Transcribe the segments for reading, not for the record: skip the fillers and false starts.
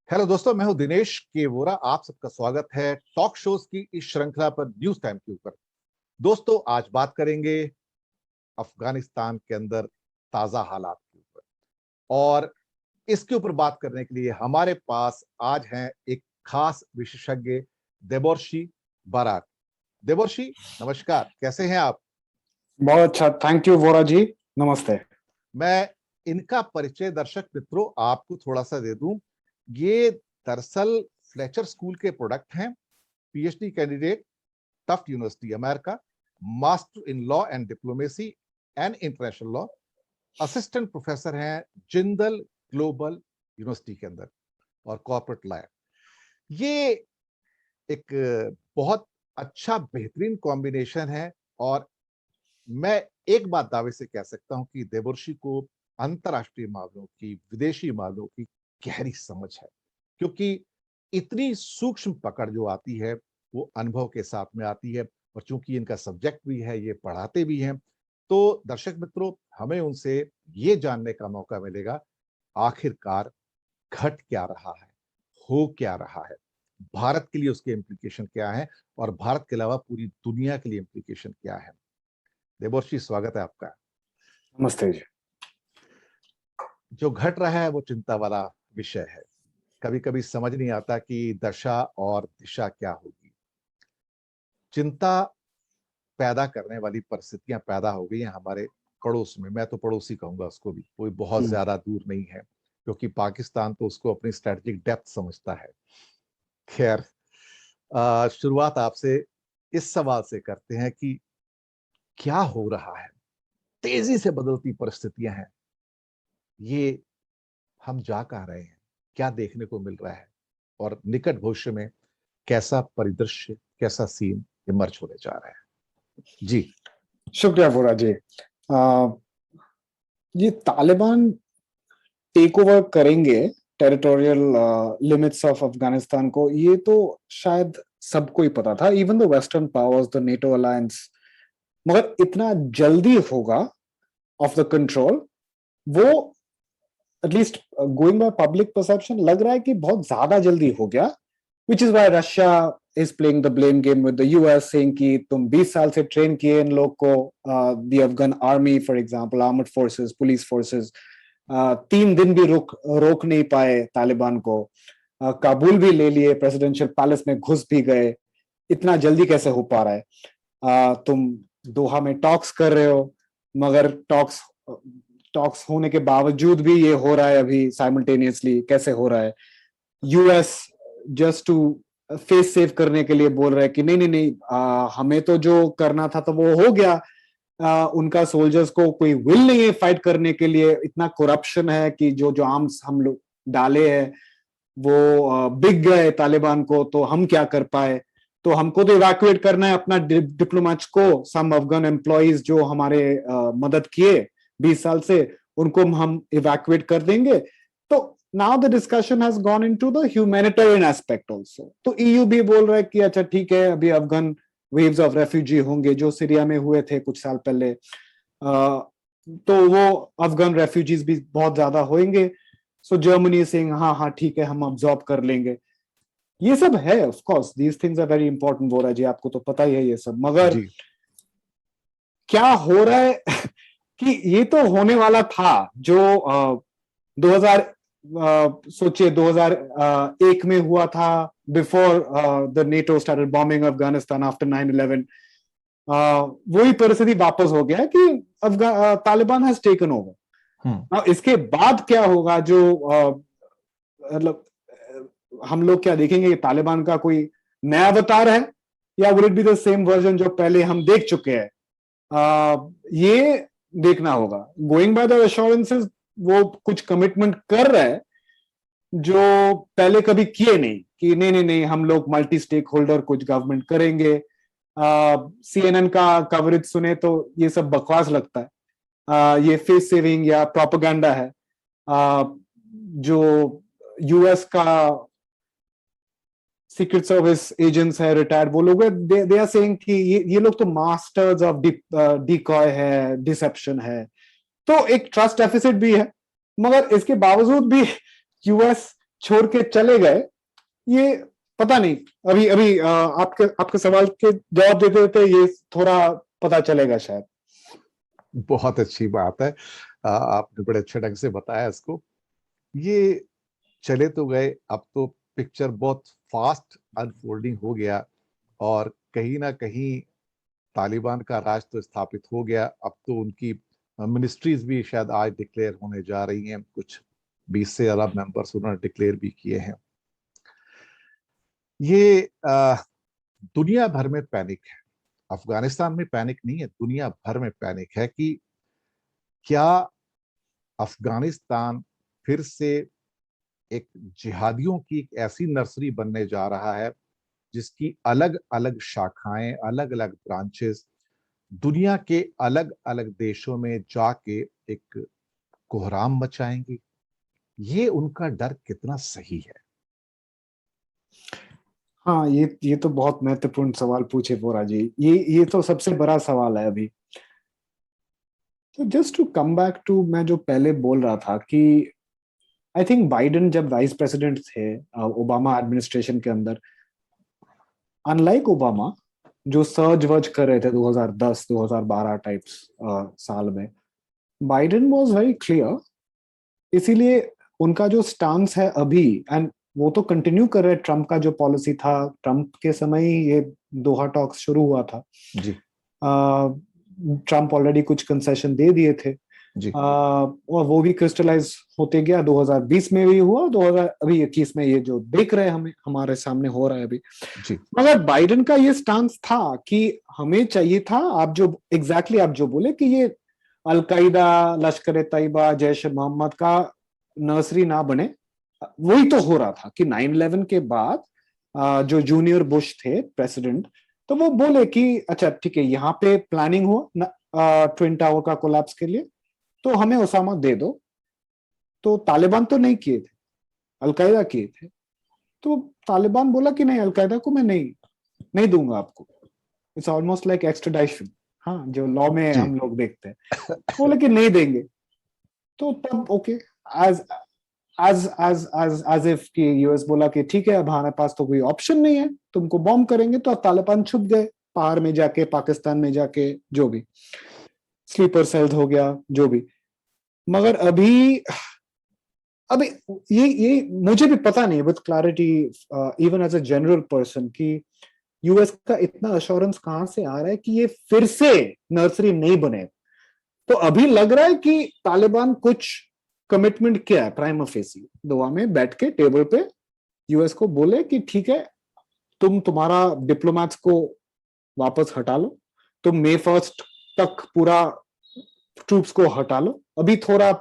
Hello दोस्तों, मैं हूं दिनेश के वोरा। आप सबका स्वागत है टॉक शोज की इस श्रृंखला पर न्यूज टाइम के ऊपर। दोस्तों, आज बात करेंगे अफगानिस्तान के अंदर ताजा हालात के ऊपर। और इसके ऊपर बात करने के लिए हमारे पास आज हैं एक खास विशेषज्ञ, देबोर्शी बाराक। देबोर्शी, नमस्कार, कैसे हैं आप? बहुत अच्छा, थैंक यू वोरा जी। नमस्ते। मैं इनका परिचय दर्शक मित्रों आपको थोड़ा सा दे दूं। ये दरअसल फ्लेचर स्कूल के प्रोडक्ट हैं, PhD candidate, Tuft university America, master in law and diplomacy and international law, assistant professor हैं जिंदल ग्लोबल यूनिवर्सिटी के अंदर और कॉर्पोरेट लॉ। ये एक बहुत अच्छा बेहतरीन कॉम्बिनेशन है। और मैं एक बात दावे से कह सकता हूं कि देबोर्शी को अंतरराष्ट्रीय मामलों की, विदेशी मामलों की गहरी समझ है, क्योंकि इतनी सूक्ष्म पकड़ जो आती है वो अनुभव के साथ में आती है। और चूंकि इनका सब्जेक्ट भी है, ये पढ़ाते भी हैं, तो दर्शक मित्रों हमें उनसे ये जानने का मौका मिलेगा आखिरकार घट क्या रहा है, हो क्या रहा है, भारत के लिए उसके इम्प्लीकेशन क्या है और भारत के अलावा पूरी दुनिया के लिए इम्प्लीकेशन क्या है। देबोर्शी, स्वागत है आपका। नमस्ते जी। जो घट रहा है वो चिंता वाला विषय है। कभी कभी समझ नहीं आता कि दशा और दिशा क्या होगी। चिंता पैदा करने वाली परिस्थितियां पैदा हो गई हैं हमारे पड़ोस में। मैं तो पड़ोसी कहूंगा उसको भी, कोई बहुत ज्यादा दूर नहीं है, क्योंकि पाकिस्तान तो उसको अपनी स्ट्रेटेजिक डेप्थ समझता है। खैर, शुरुआत आपसे इस सवाल से करते हैं कि क्या हो रहा है। तेजी से बदलती परिस्थितियां हैं, ये हम जा कहाँ रहे हैं, क्या देखने को मिल रहा है, और निकट भविष्य में कैसा परिदृश्य, कैसा सीन इमर्ज होने जा रहा है। जी। शुक्रिया वोरा जी। ये तालिबान टेक ओवर करेंगे टेरिटोरियल लिमिट्स ऑफ अफगानिस्तान को, ये तो शायद सबको ही पता था, even the western powers, the NATO alliance. मगर इतना जल्दी होगा ऑफ द कंट्रोल, वो at least going by public perception लग रहा है कि बहुत ज्यादा जल्दी हो गया। Which is why Russia is playing the blame game with the US, saying कि तुम 20 साल से ट्रेन किए इन लोग को। The Afghan army for example, armed forces, police forces 3 दिन भी रोक नहीं पाए तालिबान को। काबुल भी ले लिए, प्रेसिडेंशियल पैलेस में घुस भी गए। इतना जल्दी कैसे हो पा रहा है? तुम दोहा में टॉक्स कर रहे हो, मगर टॉक्स होने के बावजूद भी ये हो रहा है अभी साइमल्टेनियसली। कैसे हो रहा है? US just to face save करने के लिए बोल रहा है कि नहीं नहीं नहीं, हमें तो जो करना था तो वो हो गया। उनका सोल्जर्स को कोई विल नहीं है फाइट करने के लिए। इतना करप्शन है कि जो जो आर्म्स हम लोग डाले हैं वो बिक गए तालिबान को, तो हम क्या कर पाए? तो हमको तो इवैक्यूएट करना है अपना डिप्लोमेट्स को। सम अफगान एम्प्लॉइज जो हमारे मदद किए 20 साल से, उनको हम इवैक्यूएट कर देंगे। तो now the discussion has gone into the humanitarian aspect also. तो ईयू भी बोल रहा है कि अच्छा ठीक है, अभी अफगान वेव्स ऑफ रेफ्यूजी होंगे जो सीरिया में हुए थे कुछ साल पहले, तो वो अफगान रेफ्यूजीज भी बहुत ज्यादा होंगे। सो जर्मनी सेइंग हाँ हाँ ठीक है, हम अब्सॉर्ब कर लेंगे। ये सब है, of course these things are very important Vora ji, आपको तो पता ही है ये सब। मगर जी। क्या हो रहा है कि ये तो होने वाला था जो 2000 सोचिए 2001 में हुआ था, before the NATO started bombing Afghanistan after 9/11। वही परिस्थिति वापस हो गया कि तालिबान हैज टेकन ओवर। इसके बाद क्या होगा, जो मतलब हम लोग क्या देखेंगे कि तालिबान का कोई नया अवतार है, या will it be the same version जो पहले हम देख चुके हैं? ये देखना होगा। गोइंग बाय द एश्योरेंसेस, वो कुछ कमिटमेंट कर रहा है जो पहले कभी किए नहीं, कि नहीं नहीं नहीं हम लोग मल्टी स्टेक होल्डर कुछ गवर्नमेंट करेंगे। सीएनएन का कवरेज सुने तो ये सब बकवास लगता है। ये फेस सेविंग या प्रोपेगेंडा है। जो यूएस का सीक्रेट सर्विस एजेंट्स है, रिटायर्ड, वो लोग दे आर सेइंग कि ये लोग तो मास्टर्स ऑफ डिकॉय है, डिसेप्शन है। तो एक ट्रस्ट डेफिसिट भी है। मगर इसके बावजूद भी यूएस छोड़ के चले गए, ये पता नहीं। अभी अभी आपके आपके सवाल के जवाब देते देते ये थोड़ा पता चलेगा शायद। बहुत अच्छी बात है, आपने बड़े अच्छे ढंग से बताया इसको। ये चले तो गए, अब तो पिक्चर बहुत फास्ट अनफोल्डिंग हो गया, और कहीं ना कहीं तालिबान का राज तो स्थापित हो गया। अब तो उनकी मिनिस्ट्रीज भी शायद आज डिक्लेयर होने जा रही हैं, कुछ 20 से ज्यादा मेंबर्स उन्होंने डिक्लेयर भी किए हैं। ये दुनिया भर में पैनिक है, अफगानिस्तान में पैनिक नहीं है, दुनिया भर में पैनिक है कि क्या अफगानिस्तान फिर से एक जिहादियों की एक ऐसी नर्सरी बनने जा रहा है जिसकी अलग अलग शाखाएं, अलग अलग ब्रांचेस दुनिया के अलग अलग देशों में जाके एक कोहराम मचाएंगी। ये उनका डर कितना सही है? हाँ, ये तो बहुत महत्वपूर्ण सवाल पूछे वोरा जी। ये तो सबसे बड़ा सवाल है अभी। तो just to come back to मैं जो पहले बोल रहा था कि आई थिंक बाइडेन जब वाइस प्रेसिडेंट थे ओबामा एडमिनिस्ट्रेशन के अंदर, अनलाइक ओबामा जो सर्ज वर्ज कर रहे थे 2010-2012 टाइप्स साल में, बाइडेन वाज वेरी क्लियर। इसीलिए उनका जो स्टांस है अभी, एंड वो तो कंटिन्यू कर रहे, ट्रम्प का जो पॉलिसी था, ट्रम्प के समय ही ये दोहा टॉक्स शुरू हुआ था जी ट्रम्प ऑलरेडी कुछ कंसेशन दे दिए थे जी और वो भी क्रिस्टलाइज होते गया। 2020 में भी हुआ, 2021 में ये जो देख रहे हैं हमें हमारे सामने हो रहा है अभी। जी मगर बाइडेन का ये स्टांस था कि हमें चाहिए था, आप जो एग्जैक्टली आप जो बोले कि ये अलकायदा, लश्कर ए तैयबा, जैश मोहम्मद का नर्सरी ना बने। वही तो हो रहा था कि 9/11 के बाद जो जूनियर बुश थे प्रेसिडेंट, तो वो बोले कि अच्छा ठीक है, यहाँ पे प्लानिंग हो ट्विन टावर का कोलैप्स के लिए, तो हमें ओसामा दे दो। तो तालिबान तो नहीं किए थे, अलकायदा किए थे। तो तालिबान बोला कि नहीं, अलकायदा को मैं नहीं दूंगा आपको। इट्स ऑलमोस्ट लाइक एक्सट्राडिशन, हाँ, जो लॉ में जी हम लोग देखते हैं। बोले कि नहीं देंगे। तो तब ओके, एज एज इफ कि यूएस बोला कि ठीक है, अब हमारे पास तो कोई ऑप्शन नहीं है, तुमको बॉम्ब करेंगे। तो अब तालिबान छुप गए पहाड़ में जाके, पाकिस्तान में जाके, जो भी स्लीपर सेल्स हो गया, जो भी। मगर अभी ये मुझे भी पता नहीं with clarity, even as a general person, कि यूएस का इतना अश्योरेंस कहां से आ रहा है कि ये फिर से नर्सरी नहीं बने। तो अभी लग रहा है कि तालिबान कुछ कमिटमेंट किया है प्राइमा फेसी, दुआ में बैठ के टेबल पे यूएस को बोले कि ठीक है, तुम्हारा डिप्लोमैट्स को वापस हटा लो, तुम May 1 तक पूरा ट्रूप्स को हटा लो। अभी थोड़ा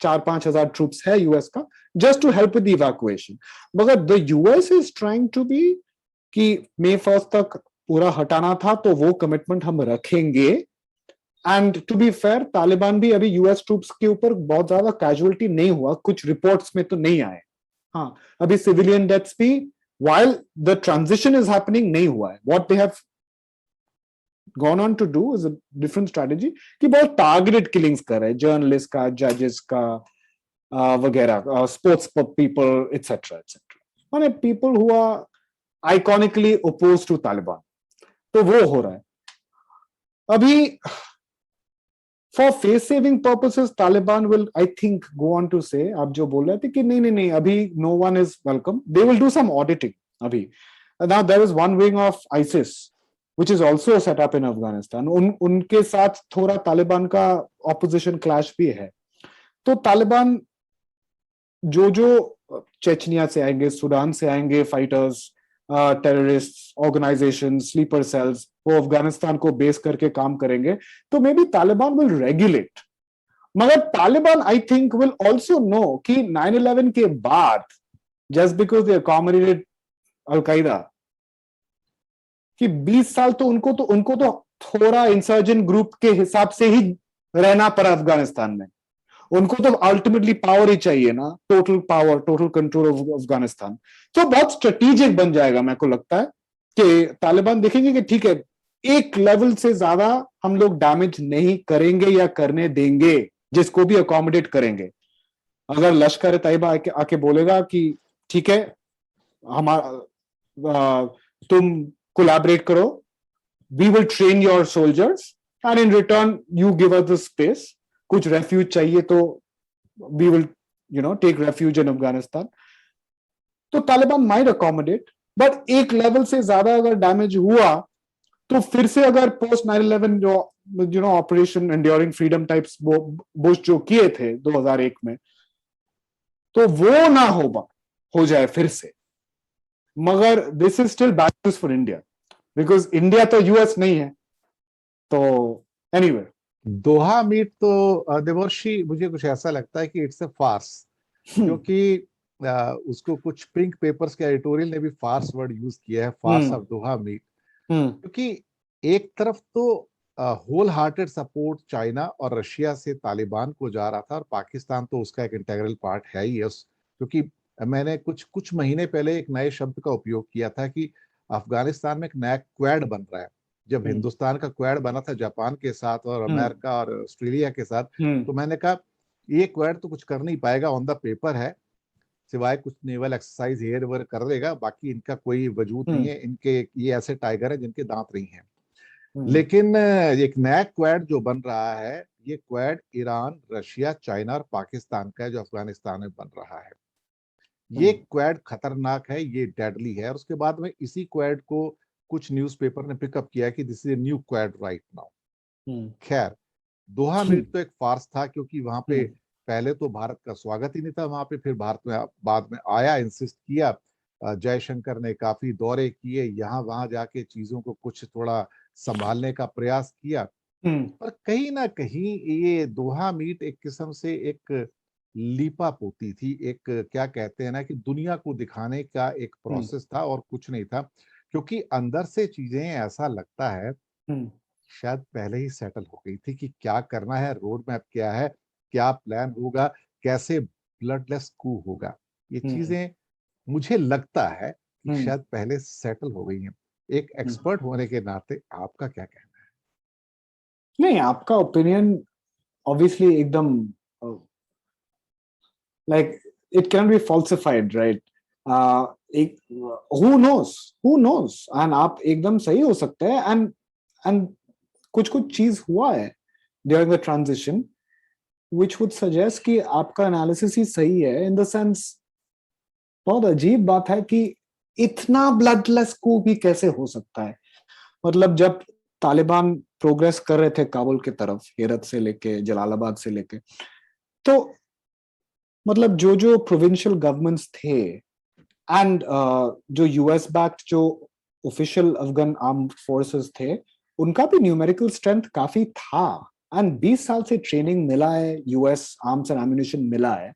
4-5 हजार ट्रूप्स है यूएस का, just to help with evacuation. मगर the US is trying to be कि May 1 तक पूरा हटाना था, तो वो कमिटमेंट हम रखेंगे। And to be fair, Taliban भी अभी यूएस ट्रूप्स के ऊपर बहुत ज्यादा कैजुअलिटी नहीं हुआ, कुछ रिपोर्ट्स में तो नहीं आए। हाँ, अभी सिविलियन डेथ्स भी while the transition is happening नहीं हुआ है। what they have gone on to do is a different strategy कि बहुत टारगेटेड किलिंग्स कर रहे हैं, जर्नलिस्ट का, जजेस का वगैरह, स्पोर्ट्स पीपल एटसेट्रा एटसेट्रा, माने people who are iconically oppose to Taliban. तो वो हो रहा है अभी। For face saving purposes Taliban will, I think, go on to say, आप जो बोल रहे थे कि नहीं, अभी no one is welcome, they will do some auditing अभी। Now there is one wing of ISIS which is also set up in Afghanistan. उनके साथ थोड़ा तालिबान का ऑपोजिशन क्लैश भी है। तो तालिबान जो चेचनिया से आएंगे, सूडान से आएंगे fighters, terrorist organisation, sleeper cells, वो अफगानिस्तान को बेस करके काम करेंगे। तो maybe Taliban will regulate. मगर Taliban I think will also know कि 9/11 के बाद, just because they accommodated Al-Qaeda, कि 20 साल तो उनको तो थोड़ा इंसर्जेंट ग्रुप के हिसाब से ही रहना पड़ा अफगानिस्तान में। उनको तो अल्टीमेटली पावर ही चाहिए ना, total power, total control of Afghanistan. तो बहुत स्ट्रेटेजिक बन जाएगा, मेरे को लगता है कि तालिबान देखेंगे कि ठीक है, एक लेवल से ज्यादा हम लोग डैमेज नहीं करेंगे या करने देंगे जिसको भी अकोमोडेट करेंगे। अगर लश्कर तैयबा आके बोलेगा कि ठीक है, हमारा तुम कोलैबोरेट करो, we will train your soldiers and in return you give us the space, कुछ रेफ्यूज चाहिए तो we will take refuge in Afghanistan, तो तालिबान माइट अकोमोडेट। बट एक लेवल से ज्यादा अगर डैमेज हुआ तो फिर से अगर पोस्ट 9/11 जो operation enduring freedom types Bush जो किए थे 2001 में, तो वो ना हो जाए फिर से। मगर this is still bad news for India, because India तो यूएस नहीं है। तो एनीवे, दोहा मीट तो देवर्षि मुझे कुछ ऐसा लगता है कि इट्स अ फार्स, क्योंकि उसको कुछ पिंक पेपर्स के एडिटोरियल ने भी फार्स वर्ड यूज किया है, फार्स ऑफ दोहा मीट। क्योंकि एक तरफ तो होल हार्टेड सपोर्ट चाइना और रशिया से तालिबान को जा रहा था, और पाकिस्तान तो उसका एक इंटीग्रल पार्ट है ही है। क्योंकि मैंने कुछ महीने पहले एक नए शब्द का उपयोग किया था कि अफगानिस्तान में एक नया क्वाड बन रहा है। जब हिंदुस्तान का क्वाड बना था जापान के साथ और अमेरिका और ऑस्ट्रेलिया के साथ, तो मैंने कहा ये क्वाड तो कुछ कर नहीं पाएगा, ऑन द पेपर है, सिवाय कुछ नेवल एक्सरसाइज एयर वर कर देगा, बाकी इनका कोई वजूद नहीं है, इनके ये ऐसे टाइगर है जिनके दांत नहीं है। लेकिन एक नया क्वाड जो बन रहा है, ये क्वाड ईरान, रशिया, चाइना और पाकिस्तान का है, जो अफगानिस्तान में बन रहा है। ये क्वाड खतरनाक है, ये डेडली है। और उसके बाद में इसी क्वाड को कुछ न्यूज़पेपर ने पिकअप किया कि this is a new quad right now. खैर, दोहा मीट तो एक फार्स था, क्योंकि वहां पे पहले तो भारत का स्वागत ही नहीं था वहां पे, फिर भारत में बाद में आया, इंसिस्ट किया, जयशंकर ने काफी दौरे किए, यहाँ वहां जाके चीजों को कुछ थोड़ा संभालने का प्रयास किया। पर कहीं ना कहीं ये दोहा मीट एक किस्म से एक लीपा पोती थी, एक क्या कहते हैं ना कि दुनिया को दिखाने का एक प्रोसेस था और कुछ नहीं था। क्योंकि अंदर से चीजें ऐसा लगता है शायद पहले ही सेटल हो गई थी कि क्या करना है, रोड मैप क्या है, क्या प्लान होगा, कैसे ब्लडलेस कू होगा। ये चीजें मुझे लगता है कि शायद पहले सेटल हो गई हैं। एक एक्सपर्ट होने के नाते आपका क्या कहना है? नहीं, आपका ओपिनियन ऑब्वियसली एकदम like it can be falsified, right? एक हु नोस, एंड आप एकदम सही हो सकते हैं, एंड कुछ चीज हुआ है during the transition which would suggest कि आपका एनालिसिस ही सही है, इन द सेंस बहुत अजीब बात है कि इतना ब्लडलेस coup भी कैसे हो सकता है। मतलब जब तालिबान प्रोग्रेस कर रहे थे काबुल की तरफ, हेरत से लेके जलालाबाद से लेके, तो मतलब जो प्रोविंशियल गवर्नमेंट्स थे एंड जो यूएस बैक्ड जो ऑफिशियल अफगान आर्म्ड फोर्सेस थे, उनका भी न्यूमेरिकल स्ट्रेंथ काफी था, एंड 20 साल से ट्रेनिंग मिला है, यूएस आर्म्स एंड एम्युनिशन मिला है।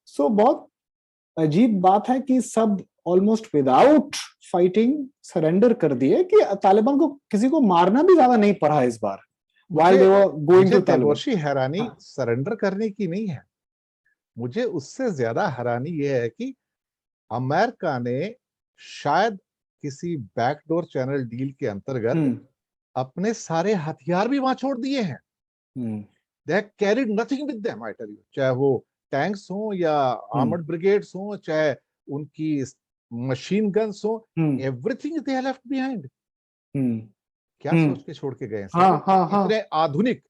सो बहुत अजीब बात है कि सब ऑलमोस्ट विदाउट फाइटिंग सरेंडर कर दिए, कि तालिबान को किसी को मारना भी ज्यादा नहीं पड़ा इस बार, while they were going to Taliban. हैरानी सरेंडर करने की नहीं है, मुझे उससे ज्यादा हैरानी यह है कि अमेरिका ने शायद किसी बैकडोर चैनल डील के अंतर्गत अपने सारे हथियार भी वहां छोड़ दिए हैं। They have carried nothing with them, I tell you. चाहे वो टैंक्स हो या आर्मर्ड ब्रिगेड्स हो, चाहे उनकी मशीन गन्स हो, everything they have left behind. क्या सोच के छोड़ के गए? इतने आधुनिक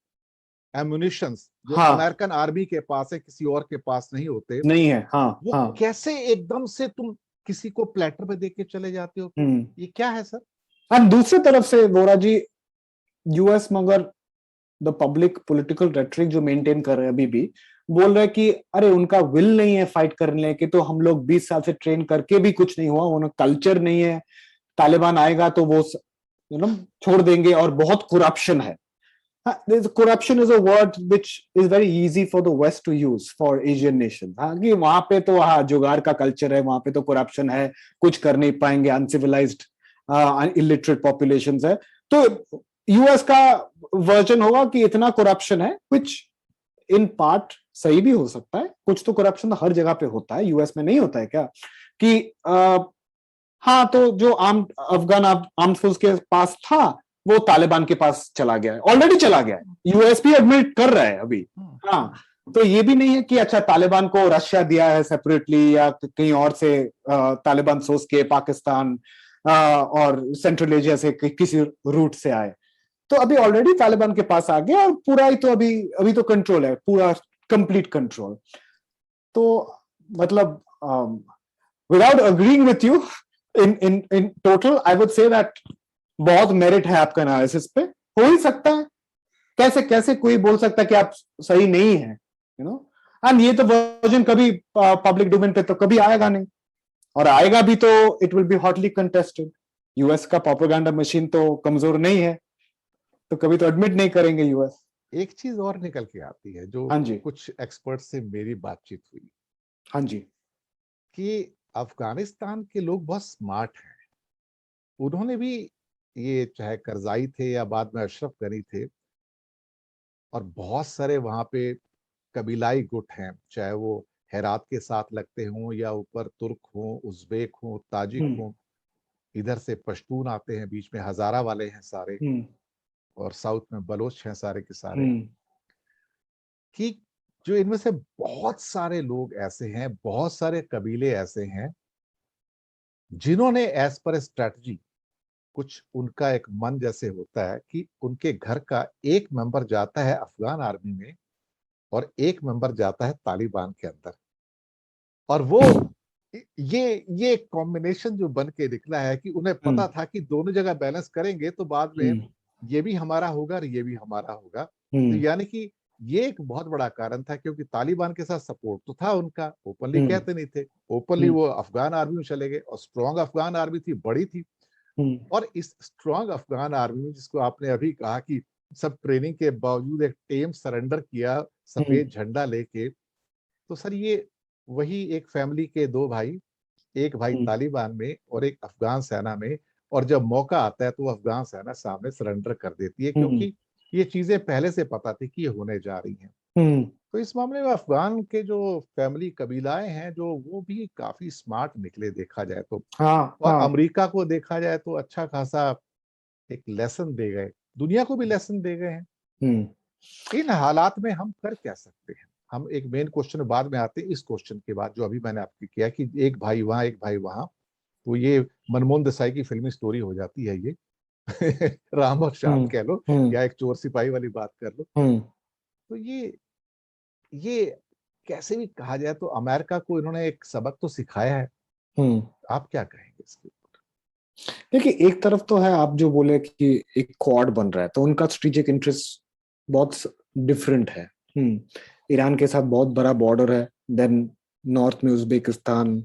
एम्युनिशंस जो अमेरिकन आर्मी के पास है, किसी और के पास नहीं होते, नहीं है। वो कैसे एकदम से तुम किसी को प्लेटर पे देके चले जाते हो? ये क्या है सर? और दूसरी तरफ से वोरा जी, यूएस मगर द पब्लिक पॉलिटिकल रेटरिक जो मेंटेन कर रहे हैं अभी भी, बोल रहे कि अरे उनका विल नहीं है फाइट करने की, तो हम लोग 20 साल से ट्रेन करके भी कुछ नहीं हुआ, उनका कल्चर नहीं है, तालिबान आएगा तो वो छोड़ देंगे, और बहुत करप्शन है। Corruption is a word which is very easy for the West to use for Asian nations. हाँ, कि वहां पे तो जुगाड़ का कल्चर है, वहां पे तो करप्शन है, कुछ कर नहीं पाएंगे, अनसिविलाइज्ड इलिटरेट पॉपुलेशन है। तो यूएस का वर्जन होगा कि इतना करप्शन है, which इन पार्ट सही भी हो सकता है, कुछ तो करप्शन हर जगह पे होता है, यूएस में नहीं होता है क्या? कि हाँ, तो जो अफगान आर्म्ड फोर्स के पास था वो तालिबान के पास चला गया है, ऑलरेडी चला गया है, यूएस भी एडमिट कर रहा है अभी। हाँ, तो ये भी नहीं है कि अच्छा तालिबान को रशिया दिया है सेपरेटली या कहीं और से तालिबान सोच के पाकिस्तान और सेंट्रल एशिया से किसी रूट से आए। तो अभी ऑलरेडी तालिबान के पास आ गया और पूरा ही तो अभी अभी तो कंट्रोल है, पूरा कंप्लीट कंट्रोल। तो मतलब without agreeing with you in total I would say that बहुत मेरिट है आपका एनालिसिस पे। हो ही सकता है, कैसे कैसे कोई बोल सकता है कि आप सही नहीं है, यू नो। एंड ये तो वर्जन कभी पब्लिक डोमेन पे तो कभी आएगा नहीं, और आएगा भी तो it will be hotly contested. US का प्रोपेगेंडा मशीन तो कमजोर नहीं है, तो कभी तो एडमिट नहीं करेंगे यूएस। एक चीज और निकल के आती है जो हाँ जी, कुछ एक्सपर्ट से मेरी बातचीत हुई, हाँ जी, कि अफगानिस्तान के लोग बहुत स्मार्ट हैं। उन्होंने भी, ये चाहे करजाई थे या बाद में अशरफ गनी थे, और बहुत सारे वहां पे कबीलाई गुट हैं, चाहे वो हेरात के साथ लगते हों या ऊपर तुर्क हों, उज़्बेक हों, ताजिक हम्म, हों, इधर से पश्तून आते हैं, बीच में हजारा वाले हैं सारे, हम्म, और साउथ में बलोच हैं सारे के सारे, हम्म, कि जो इनमें से बहुत सारे लोग ऐसे हैं, बहुत सारे कबीले ऐसे हैं जिन्होंने एज पर स्ट्रेटजी, कुछ उनका एक मन जैसे होता है कि उनके घर का एक मेंबर जाता है अफगान आर्मी में और एक मेंबर जाता है तालिबान के अंदर, और वो ये कॉम्बिनेशन जो बन के निकला है कि उन्हें हम्म, पता था कि दोनों जगह बैलेंस करेंगे तो बाद में हम्म, ये भी हमारा होगा और ये भी हमारा होगा। तो हम्म, यानी कि ये एक बहुत बड़ा कारण था, क्योंकि तालिबान के साथ सपोर्ट तो था उनका, ओपनली हम्म, कहते नहीं थे, ओपनली हम्म, वो अफगान आर्मी में चले गए, और स्ट्रॉन्ग अफगान आर्मी थी, बड़ी थी। हम्म, और इस स्ट्रॉन्ग अफगान आर्मी में, जिसको आपने अभी कहा कि सब ट्रेनिंग के बावजूद एक टीम सरेंडर किया हम्म, सफेद झंडा लेके, तो सर ये वही एक फैमिली के दो भाई, एक भाई हम्म, तालिबान में और एक अफगान सेना में, और जब मौका आता है तो वो अफगान सेना सामने सरेंडर कर देती है, हम्म, क्योंकि ये चीजें पहले से पता थी कि ये होने जा रही हैं। हम्म, तो इस मामले में अफगान के जो फैमिली कबीलाएं हैं, जो वो भी काफी स्मार्ट निकले देखा जाए तो। हाँ, और हाँ, अमेरिका को देखा जाए तो अच्छा खासा एक लेसन दे गए, दुनिया को भी लेसन दे गए हैं। हम्म, इन हालात में हम कर क्या सकते हैं? हम एक मेन क्वेश्चन बाद में आते हैं, इस क्वेश्चन के बाद जो अभी मैंने आपकी किया कि एक भाई वहां एक भाई वहां, तो ये मनमोहन देसाई की फिल्मी स्टोरी हो जाती है ये। राम और श्याम हम्म, कह लो, हम्म, या एक चोर सिपाही वाली बात कर लो। हम्म, तो ये कैसे भी कहा जाए तो अमेरिका को इन्होंने एक सबक तो सिखाया है। हम्म। आप क्या कहेंगे इसके ऊपर? देखिए, एक तरफ तो है आप जो बोले कि एक क्वाड बन रहा है तो उनका स्ट्रेटेजिक इंटरेस्ट बहुत डिफरेंट है। ईरान के साथ बहुत बड़ा बॉर्डर है, देन नॉर्थ में उज्बेकिस्तान,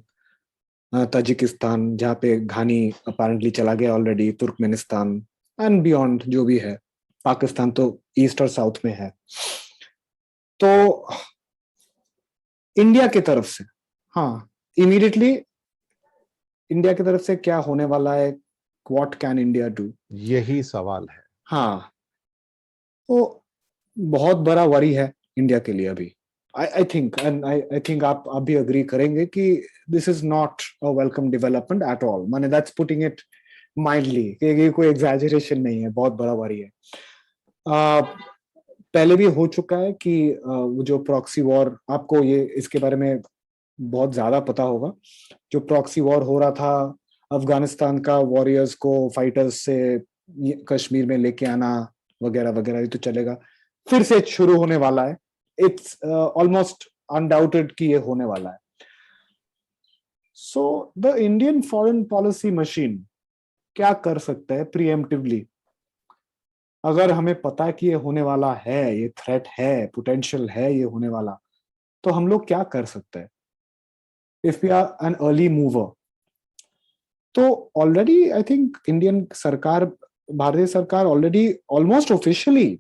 ताजिकिस्तान जहाँ पे घानी अपेरेंटली चला गया ऑलरेडी, तुर्कमेनिस्तान एंड बियॉन्ड जो भी है, पाकिस्तान तो ईस्ट और साउथ में है। तो इंडिया की तरफ से, हाँ, इमीडिएटली इंडिया की तरफ से क्या होने वाला है, व्हाट कैन इंडिया डू। यही सवाल है। हाँ, तो बहुत बड़ा वरी है इंडिया के लिए अभी। I think and I think आप भी अग्री करेंगे कि this is not a welcome development at all, माने दैट्स पुटिंग इट माइल्डली, कि ये कोई एग्जैजरेशन नहीं है, बहुत बड़ा वरी है। आ, पहले भी हो चुका है कि वो जो प्रॉक्सी वॉर, आपको ये इसके बारे में बहुत ज्यादा पता होगा, जो प्रॉक्सी वॉर हो रहा था अफगानिस्तान का, वॉरियर्स को फाइटर्स से कश्मीर में लेके आना वगैरह वगैरह, ये तो चलेगा, फिर से शुरू होने वाला है। इट्स ऑलमोस्ट अनडाउटेड कि ये होने वाला है। So the Indian foreign policy machine क्या कर सकता है प्रीएम्प्टिवली, अगर हमें पता है कि ये होने वाला है, ये थ्रेट है, पोटेंशियल है ये होने वाला, तो हम लोग क्या कर सकते हैं if we are an early mover. तो ऑलरेडी आई थिंक इंडियन सरकार, भारतीय सरकार ऑलरेडी ऑलमोस्ट ऑफिशियली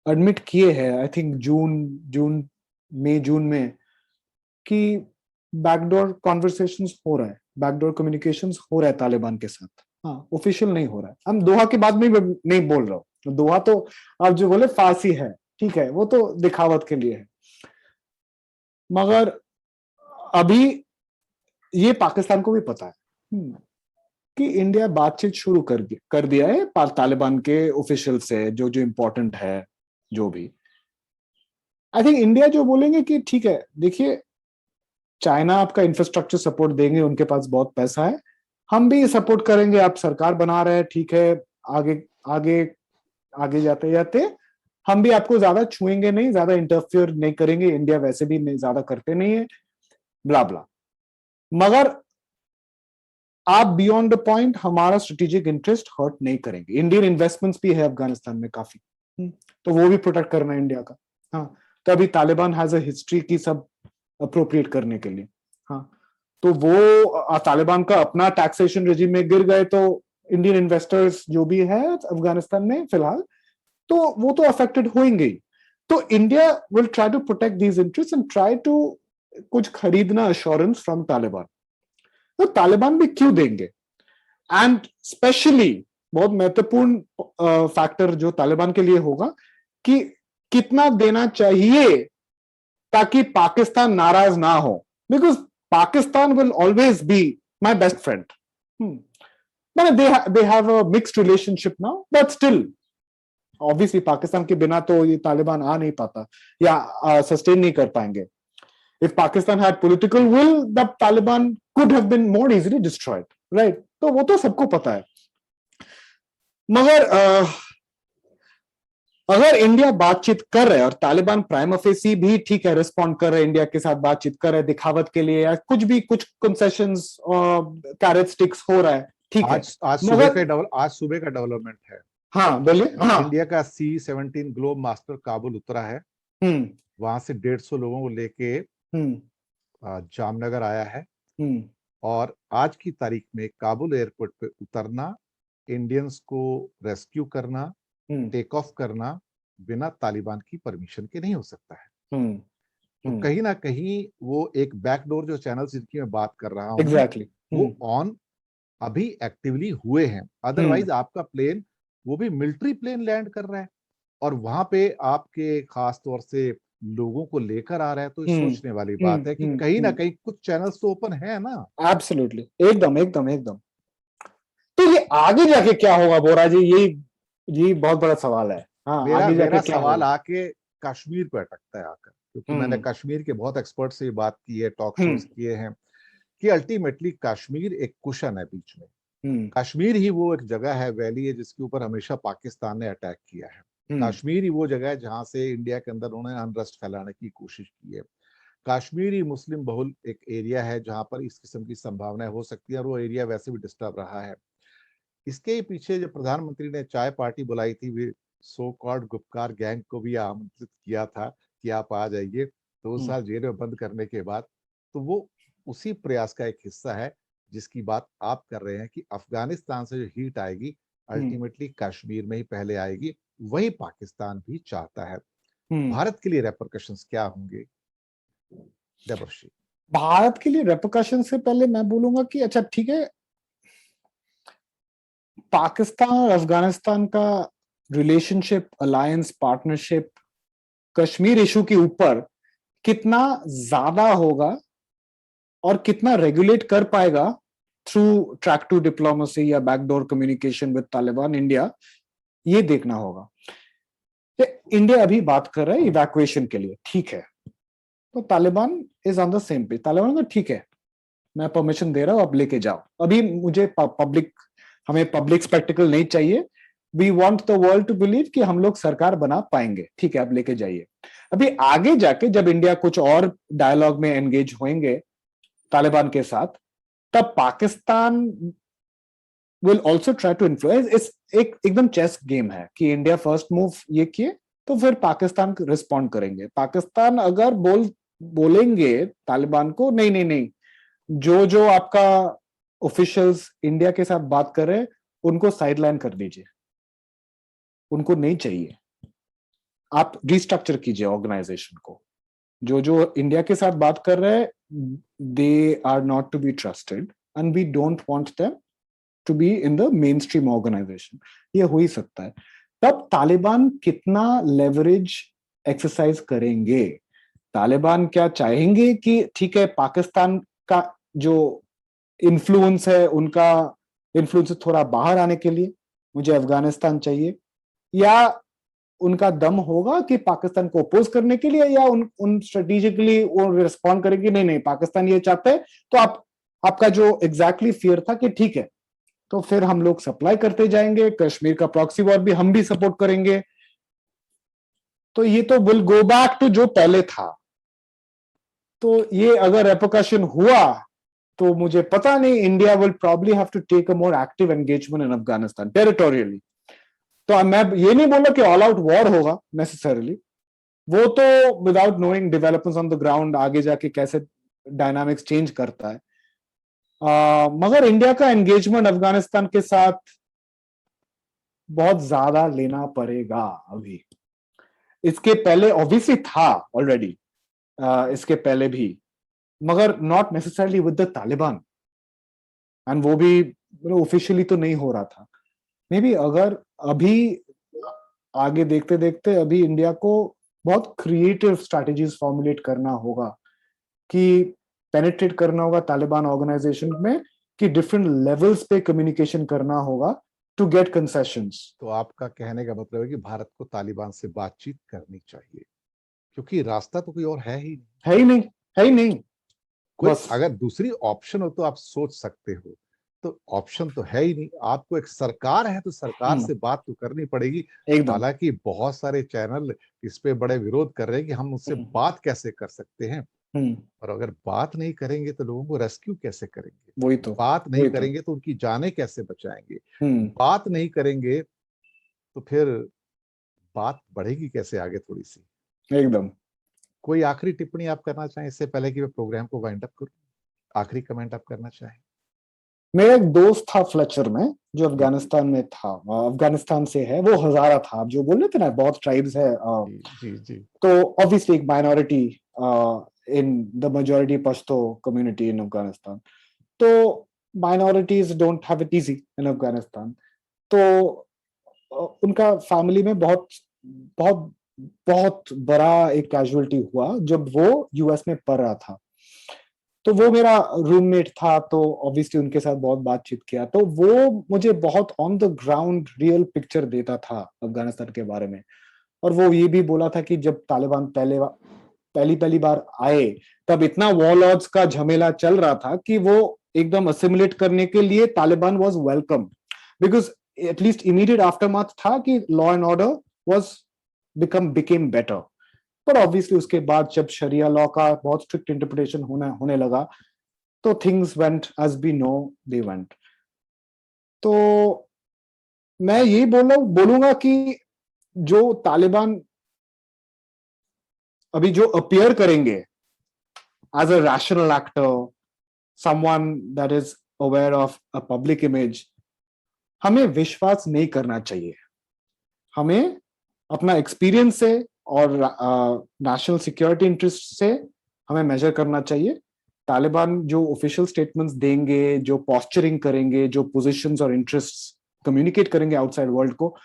एडमिट किए हैं, आई थिंक जून जून मई जून में, कि बैकडोर कॉन्वर्सेशंस हो रहा है, बैकडोर कम्युनिकेशंस हो रहा है तालिबान के साथ। हाँ, ऑफिशियल नहीं हो रहा है, हम दोहा के बाद में नहीं बोल रहा हूँ, दोहा तो आप जो बोले फारसी है, ठीक है, वो तो दिखावत के लिए है, मगर अभी ये पाकिस्तान को भी पता है कि इंडिया बातचीत शुरू कर दिया है तालिबान के ऑफिशियल से, जो जो इम्पोर्टेंट है, जो भी। आई थिंक इंडिया जो बोलेंगे कि ठीक है, देखिए चाइना आपका इंफ्रास्ट्रक्चर सपोर्ट देंगे, उनके पास बहुत पैसा है, हम भी सपोर्ट करेंगे, आप सरकार बना रहे हैं, ठीक है, आगे आगे आगे जाते जाते हम भी आपको ज्यादा छुएंगे नहीं, ज्यादा इंटरफियर नहीं करेंगे, इंडिया वैसे भी नहीं ज्यादा करते नहीं है, ब्ला ब्ला। मगर आप बियॉन्ड द पॉइंट हमारा स्ट्रेटेजिक इंटरेस्ट हर्ट नहीं करेंगे। इंडियन इन्वेस्टमेंट्स भी है अफगानिस्तान में काफी, तो वो भी प्रोटेक्ट करना है इंडिया का। हाँ, तो अभी तालिबान हैज अ हिस्ट्री की सब अप्रोप्रिएट करने के लिए। हाँ, तो वो तालिबान का अपना टैक्सेशन रेजिम में गिर गए तो इंडियन इन्वेस्टर्स जो भी है अफगानिस्तान में फिलहाल, तो वो तो अफेक्टेड होंगे ही। तो India will try to protect these interest and try to कुछ खरीदना अश्योरेंस फ्रॉम तालिबान। तो तालिबान भी क्यों देंगे? एंड स्पेशली बहुत महत्वपूर्ण फैक्टर जो तालिबान के लिए होगा कि कितना देना चाहिए ताकि पाकिस्तान नाराज ना हो, because Pakistan will always be my best friend. they have a mixed relationship now, but still obviously Pakistan के बिना तो ये तालिबान आ नहीं पाता या सस्टेन नहीं कर पाएंगे। If Pakistan had political will, the Taliban could have been more easily destroyed, right? तो वो तो सबको पता है। मगर अगर इंडिया बातचीत कर रहे है और तालिबान प्राइम फेसी भी ठीक है रिस्पॉन्ड कर रहे हैं, इंडिया के साथ बातचीत कर रहे हैं दिखावत के लिए, या कुछ भी कुछ कंसेशंस कैरेट स्टिक्स हो रहा है, ठीक है। आज सुबह का डेवलपमेंट है। हाँ बोलिए। हाँ, इंडिया का C-17 ग्लोब मास्टर काबुल उतरा है, वहां से 150 लोगों को लेके जामनगर आया है, और आज की तारीख में काबुल एयरपोर्ट पे उतरना, इंडियंस को रेस्क्यू करना, टेक ऑफ करना बिना तालिबान की परमिशन के नहीं हो सकता है। तो कहीं ना कहीं वो एक बैकडोर जो चैनल जिनकी मैं बात कर रहा हूँ, एग्जैक्टली वो ऑन अभी एक्टिवली हुए हैं। अदरवाइज आपका प्लेन, वो भी मिलिट्री प्लेन लैंड कर रहा है और वहां पे आपके खास तौर से लोगों को लेकर आ रहा है, तो सोचने वाली बात है कि कहीं ना कहीं कुछ चैनल्स तो ओपन है ना। एब्सोल्युटली, एकदम एकदम एकदम। तो ये आगे जाके क्या होगा बोरा जी, ये बहुत बड़ा सवाल है। हाँ, आगे जाके मेरा क्या सवाल होगा? आके कश्मीर पे अटकता है आकर, क्योंकि मैंने कश्मीर के बहुत एक्सपर्ट से बात की है, टॉक शोज किए हैं, कि अल्टीमेटली कश्मीर एक कुशन है बीच में। कश्मीर ही वो एक जगह है, वैली है, जिसके ऊपर हमेशा पाकिस्तान ने अटैक किया है। कश्मीर ही वो जगह है जहां से इंडिया के अंदर उन्होंने अनरेस्ट फैलाने की कोशिश की है। कश्मीर ही मुस्लिम बहुल एक एरिया है जहां पर इस किस्म की संभावनाएं हो सकती है, और वो एरिया वैसे भी डिस्टर्ब रहा है। इसके पीछे जो प्रधानमंत्री ने चाय पार्टी बुलाई थी, वे सो कॉल्ड गुपकार गैंग को भी आमंत्रित किया था कि आप आ जाइए, 2 साल जेल में बंद करने के बाद, तो वो उसी प्रयास का एक हिस्सा है जिसकी बात आप कर रहे हैं कि अफगानिस्तान से जो हीट आएगी अल्टीमेटली कश्मीर में ही पहले आएगी। वही पाकिस्तान भी चाहता है। भारत के लिए रेपरकशंस क्या होंगे देवर्षि? भारत के लिए रेपरकशन से पहले मैं बोलूंगा कि अच्छा ठीक है, पाकिस्तान और अफगानिस्तान का relationship, alliance, partnership Kashmir issue के ऊपर कितना ज्यादा होगा और कितना रेगुलेट कर पाएगा थ्रू ट्रैक टू डिप्लोमेसी या backdoor communication with Taliban India, ये देखना होगा। इंडिया अभी बात कर रहा है इवैक्यूएशन के लिए, ठीक है, तो Taliban is on the same page. Taliban का ठीक है, मैं परमिशन दे रहा हूं, आप लेके जाओ, अभी मुझे हमें पब्लिक स्पेक्टिकल नहीं चाहिए, we want the world to believe कि हम लोग सरकार बना पाएंगे, ठीक है, आप लेके जाइए। अभी आगे जाके जब इंडिया कुछ और डायलॉग में एंगेज होंगे तालिबान के साथ, तब Pakistan will also try to influence. इस एकदम चेस गेम है कि इंडिया फर्स्ट मूव ये किए तो फिर पाकिस्तान रिस्पॉन्ड करेंगे। पाकिस्तान अगर बोलेंगे तालिबान को नहीं नहीं नहीं, जो आपका ऑफिशियल्स इंडिया के साथ बात कर रहे हैं उनको साइडलाइन कर दीजिए, उनको नहीं चाहिए, आप रिस्ट्रक्चर कीजिए ऑर्गेनाइजेशन को। जो इंडिया के साथ बात कर रहे हैं, they are not to be trusted and we don't want them to be in the mainstream organisation. ये हो ही सकता है। तब तालिबान कितना लेवरेज एक्सरसाइज करेंगे? तालिबान क्या चाहेंगे कि ठीक है, पाकिस्तान का जो इन्फ्लुएंस है, उनका इन्फ्लुएंस थोड़ा बाहर आने के लिए मुझे अफगानिस्तान चाहिए, या उनका दम होगा कि पाकिस्तान को अपोज करने के लिए, या उन स्ट्रेटेजिकली वो रिस्पॉन्ड करेगी नहीं नहीं पाकिस्तान ये चाहते हैं, तो आपका जो एग्जैक्टली फियर था कि ठीक है तो फिर हम लोग सप्लाई करते जाएंगे, कश्मीर का प्रॉक्सी वॉर भी हम भी सपोर्ट करेंगे, तो ये तो विल गो बैक टू जो पहले था। तो ये अगर रेपोकशन हुआ तो मुझे पता नहीं, India will probably have to take a more active engagement in Afghanistan territorially. तो मैं ये नहीं बोला कि ऑल आउट वॉर होगा नेसेसरली, वो तो without knowing developments on the ground आगे जाके कैसे डायनामिक्स चेंज करता है। मगर इंडिया का एंगेजमेंट अफगानिस्तान के साथ बहुत ज्यादा लेना पड़ेगा अभी। इसके पहले ऑब्वियसली था ऑलरेडी, इसके पहले भी, मगर not necessarily with the Taliban, and वो भी ऑफिशियली तो नहीं हो रहा था। मे बी अगर अभी आगे देखते देखते अभी इंडिया को बहुत क्रिएटिव स्ट्रैटेजीज फॉर्मुलेट करना होगा, कि पेनिट्रेट करना होगा तालिबान ऑर्गेनाइजेशन में, कि डिफरेंट लेवल्स पे कम्युनिकेशन करना होगा टू गेट कंसेशंस। तो आपका कहने का मतलब है कि भारत को तालिबान से बातचीत करनी चाहिए, क्योंकि रास्ता तो कोई और है ही नहीं। है ही नहीं, है ही नहीं। कोई बस अगर दूसरी ऑप्शन हो तो आप सोच सकते हो, तो ऑप्शन तो है ही नहीं। आपको एक सरकार है तो सरकार से बात तो करनी पड़ेगी। एकदम। हालांकि बहुत सारे चैनल इस पे बड़े विरोध कर रहे हैं कि हम उससे बात कैसे कर सकते हैं, और अगर बात नहीं करेंगे तो लोगों को रेस्क्यू कैसे करेंगे, वही तो, बात नहीं वही तो। करेंगे तो उनकी जानें कैसे बचाएंगे, बात नहीं करेंगे तो फिर बात बढ़ेगी कैसे आगे थोड़ी सी। एकदम। कोई आखिरी टिप्पणी आप करना चाहें इससे पहले कि मैं प्रोग्राम को वाइंड अप करूं? आखिरी कमेंट आप करना चाहें? मेरा एक दोस्त था फ्लेचर में, जो जी अफगानिस्तान में था, अफगानिस्तान से है, वो हजारा था। आप जो बोल रहे थे ना बहुत ट्राइब्स है, जी जी जी। तो ऑब्वियसली एक minority in the majority Pashto community in Afghanistan. तो minorities don't have it easy in Afghanistan. तो उनका फैमिली में बहुत बहुत बहुत बड़ा एक कैजुअलिटी हुआ जब वो यूएस में पढ़ रहा था। तो वो मेरा रूममेट था, तो ऑब्वियसली उनके साथ बहुत बातचीत किया, तो वो मुझे बहुत on the ground real picture देता था अफगानिस्तान के बारे में। और वो ये भी बोला था कि जब तालिबान पहली पहली बार आए, तब इतना वॉरलॉर्ड्स का झमेला चल रहा था कि वो एकदम असिमुलेट करने के लिए Taliban was welcome, because at least immediate aftermath था कि law and order was became better. पर ऑब्वियसली उसके बाद जब शरिया लॉ का बहुत स्ट्रिक्ट इंटरप्रिटेशन होने लगा, तो things went as we know they went. तो मैं यही बोलूंगा कि जो तालिबान अभी जो अपीयर करेंगे as a rational actor, someone that is aware of a public image, हमें विश्वास नहीं करना चाहिए। हमें अपना एक्सपीरियंस से और नेशनल सिक्योरिटी इंटरेस्ट से हमें मेजर करना चाहिए। तालिबान जो ऑफिशियल स्टेटमेंट्स देंगे, जो पोस्चरिंग करेंगे, जो पोजीशंस और इंटरेस्ट्स कम्युनिकेट करेंगे आउटसाइड वर्ल्ड को,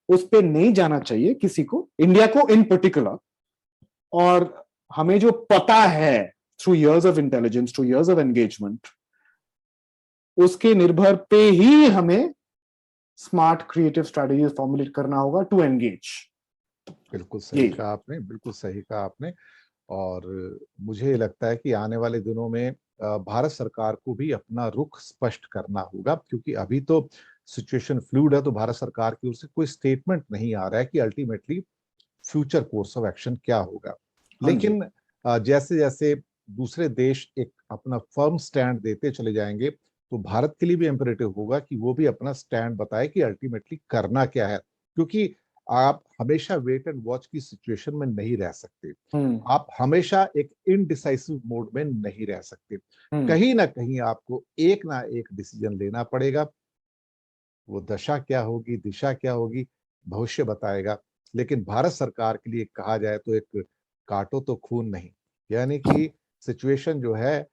उस पे नहीं जाना चाहिए किसी को, इंडिया को इन पर्टिकुलर। और हमें जो पता है through years of intelligence, through years of engagement, उसके निर्भर पे ही हमें स्मार्ट क्रिएटिव स्ट्रेटजीज फॉर्मुलेट करना होगा टू एंगेज। बिल्कुल सही कहा आपने, बिल्कुल सही कहा आपने। और मुझे लगता है कि आने वाले दिनों में भारत सरकार को भी अपना रुख स्पष्ट करना होगा, क्योंकि अभी तो सिचुएशन फ्लूइड है। तो भारत सरकार की ओर से कोई स्टेटमेंट नहीं आ रहा है कि ultimately future course of action क्या होगा। हाँ जी। लेकिन जैसे जैसे दूसरे देश एक अपना फर्म स्टैंड देते चले जाएंगे, तो भारत के लिए भी इम्पेरेटिव होगा कि वो भी अपना स्टैंड बताए कि अल्टीमेटली करना क्या है। क्योंकि आप हमेशा वेट एंड वॉच की सिचुएशन में नहीं रह सकते, आप हमेशा एक इनडिसाइसिव मोड में नहीं रह सकते। कहीं ना कहीं आपको एक ना एक डिसीजन लेना पड़ेगा। वो दशा क्या होगी, दिशा क्या होगी, भविष्य बताएगा। लेकिन भारत सरकार के लिए कहा जाए तो एक काटो तो खून नहीं, यानी कि सिचुएशन जो है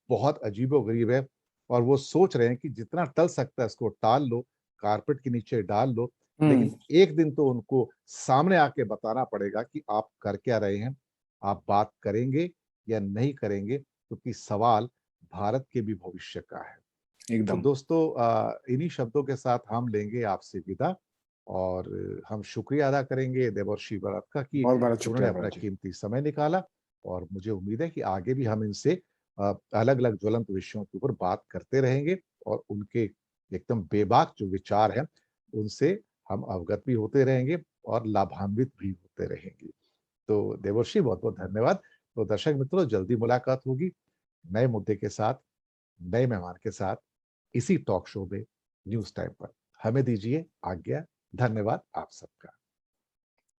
बहुत अजीबोगरीब है। और वो सोच रहे हैं कि जितना टल सकता है इसको टाल लो, कारपेट के नीचे डाल लो। लेकिन एक दिन तो उनको सामने आके बताना पड़ेगा कि आप कर क्या रहे हैं, आप बात करेंगे या नहीं करेंगे, क्योंकि सवाल भारत के भी भविष्य का है। तो एकदम। दोस्तों, इन्हीं शब्दों के साथ हम लेंगे आपसे विदा। और हम शुक्रिया अदा करेंगे देवर्षि भरत का कि बहुत बहुत उन्होंने शुक्रिया अपना भरत जी। कीमती समय निकाला। और मुझे उम्मीद है कि आगे भी हम इनसे अलग अलग ज्वलंत विषयों के ऊपर बात करते रहेंगे और उनके एकदम बेबाक जो विचार हैं उनसे हम अवगत भी होते रहेंगे और लाभान्वित भी होते रहेंगे। तो देवर्षि बहुत बहुत धन्यवाद। तो दर्शक मित्रों, जल्दी मुलाकात होगी नए मुद्दे के साथ, नए मेहमान के साथ, इसी टॉक शो में न्यूज टाइम पर। हमें दीजिए आज्ञा। धन्यवाद आप सबका।